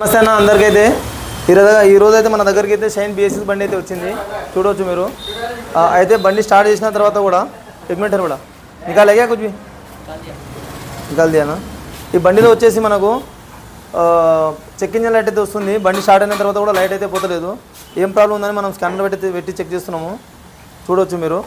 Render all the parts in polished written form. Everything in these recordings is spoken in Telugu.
నమస్తే అన్న అందరికైతే ఈరోజు అయితే మన దగ్గరికి అయితే షైన్ BS6 బండి అయితే వచ్చింది చూడవచ్చు మీరు అయితే బండి స్టార్ట్ చేసిన తర్వాత కూడా एक मिनट కూడా నికాలేగా कुछ भी నికాల్ దియానా ఈ బండిలో వచ్చేసి మనకు చెక్ ఇంజిన్ లైట్ అయితే వస్తుంది బండి స్టార్ట్ అయిన తర్వాత కూడా లైట్ అయితే పోతలేదు ఏం ప్రాబ్లం ఉందని మనం స్కానర్ పెట్టి చెక్ చేస్తున్నాము చూడవచ్చు మీరు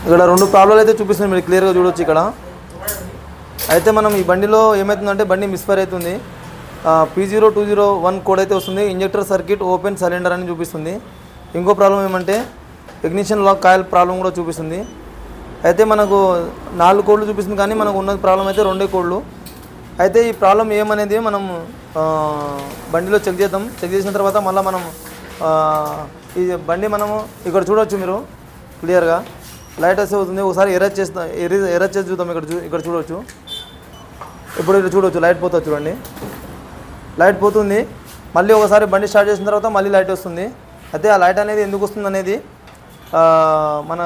ఇక్కడ రెండు ప్రాబ్లమ్స్ అయితే చూపిస్తున్నాయి మీరు క్లియర్గా చూడవచ్చు ఇక్కడ అయితే మనం ఈ బండిలో ఏమవుతుందంటే బండి మిస్ఫైర్ అవుతుంది P0201 కోడ్ అయితే వస్తుంది ఇంజెక్టర్ సర్క్యూట్ ఓపెన్ సిలిండర్ అని చూపిస్తుంది ఇంకో ప్రాబ్లం ఏమంటే ఇగ్నిషన్ లాక్ కాయిల్ ప్రాబ్లం కూడా చూపిస్తుంది అయితే మనకు 4 కోడ్లు చూపిస్తుంది కానీ మనకు ఉన్న ప్రాబ్లం అయితే 2 కోడ్లు అయితే ఈ ప్రాబ్లం ఏమనేది మనం బండిలో చెక్ చేసిన తర్వాత మళ్ళీ మనం ఈ బండి మనము ఇక్కడ చూడవచ్చు మీరు క్లియర్గా లైట్ వస్తే అవుతుంది ఒకసారి ఎరేజ్ చేసి చూద్దాం ఇక్కడ చూడవచ్చు ఇప్పుడు ఇక్కడ చూడవచ్చు లైట్ పోతుంది చూడండి లైట్ పోతుంది మళ్ళీ ఒకసారి బండి స్టార్ట్ చేసిన తర్వాత మళ్ళీ లైట్ వస్తుంది అయితే ఆ లైట్ అనేది ఎందుకు వస్తుంది అనేది మన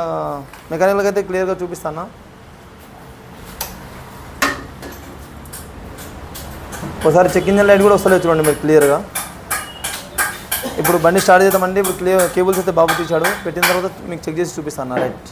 మెకానికల్గా అయితే క్లియర్గా చూపిస్తాను ఒకసారి చెక్ ఇంజిన్ లైట్ కూడా వస్తలేదు చూడండి మీరు క్లియర్గా ఇప్పుడు బండి స్టార్ట్ చేద్దామండి ఇప్పుడు కేబుల్స్ అయితే బాబు తీశాడు పెట్టిన తర్వాత మీకు చెక్ చేసి చూపిస్తాను రైట్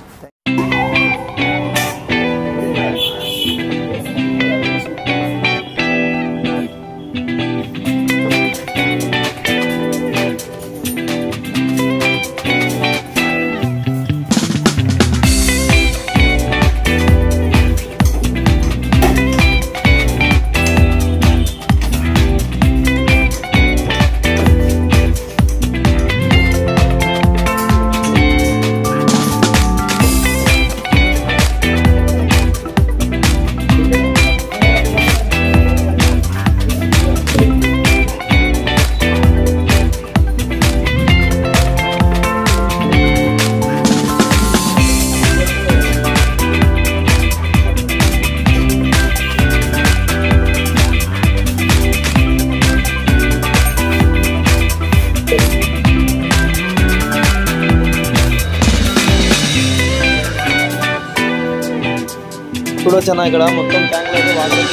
చూడొచ్చన్నా ఇక్కడ మొత్తం ట్యాంక్లో అయితే వాటర్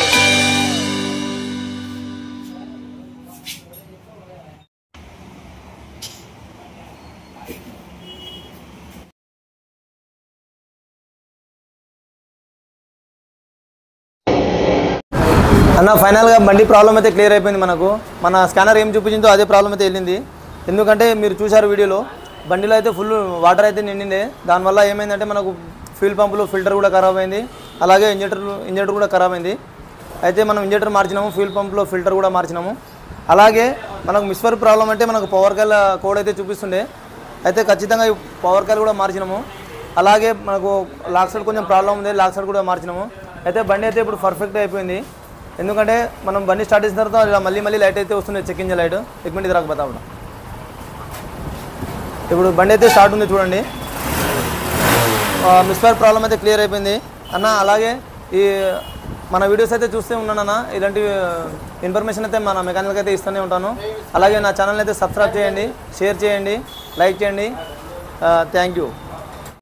అన్న ఫైనల్గా బండి ప్రాబ్లం అయితే క్లియర్ అయిపోయింది మనకు మన స్కానర్ ఏం చూపించిందో అదే ప్రాబ్లం అయితే వెళ్ళింది ఎందుకంటే మీరు చూశారు వీడియోలో బండిలో అయితే ఫుల్ వాటర్ అయితే నిండిండే దానివల్ల ఏమైందంటే మనకు ఫ్యూల్ పంపులో ఫిల్టర్ కూడా ఖరాబ్ అయింది అలాగే ఇంజెక్టర్ కూడా ఖరాబ్ అయింది అయితే మనం ఇంజెక్టర్ మార్చినాము ఫ్యూల్ పంప్లో ఫిల్టర్ కూడా మార్చినాము అలాగే మనకు మిస్ఫైర్ ప్రాబ్లం అంటే మనకు పవర్ కాయిల్ కోడ్ అయితే చూపిస్తుండే అయితే ఖచ్చితంగా ఈ పవర్ కాయిల్ కూడా మార్చినాము అలాగే మనకు లాక్ సైడ్ కొంచెం ప్రాబ్లం ఉంది లాక్ సైడ్ కూడా మార్చినాము అయితే బండి అయితే ఇప్పుడు పర్ఫెక్ట్ అయిపోయింది ఎందుకంటే మనం బండి స్టార్ట్ చేసిన తర్వాత ఇలా మళ్ళీ లైట్ అయితే వస్తుంది చెక్ ఇంజిన్ లైట్ ఎక్మెంట్ ఇది రాకపోతా ఇప్పుడు బండి అయితే స్టార్ట్ ఉంది చూడండి మిస్ఫైర్ ప్రాబ్లం అయితే క్లియర్ అయిపోయింది అన్న అలాగే ఈ మన వీడియోస్ అయితే చూస్తూ ఉన్నాను అన్న ఇలాంటి ఇన్ఫర్మేషన్ అయితే మన మెకానికల్కి అయితే ఇస్తూనే ఉంటాను అలాగే నా ఛానల్ అయితే సబ్స్క్రైబ్ చేయండి షేర్ చేయండి లైక్ చేయండి థ్యాంక్ యూ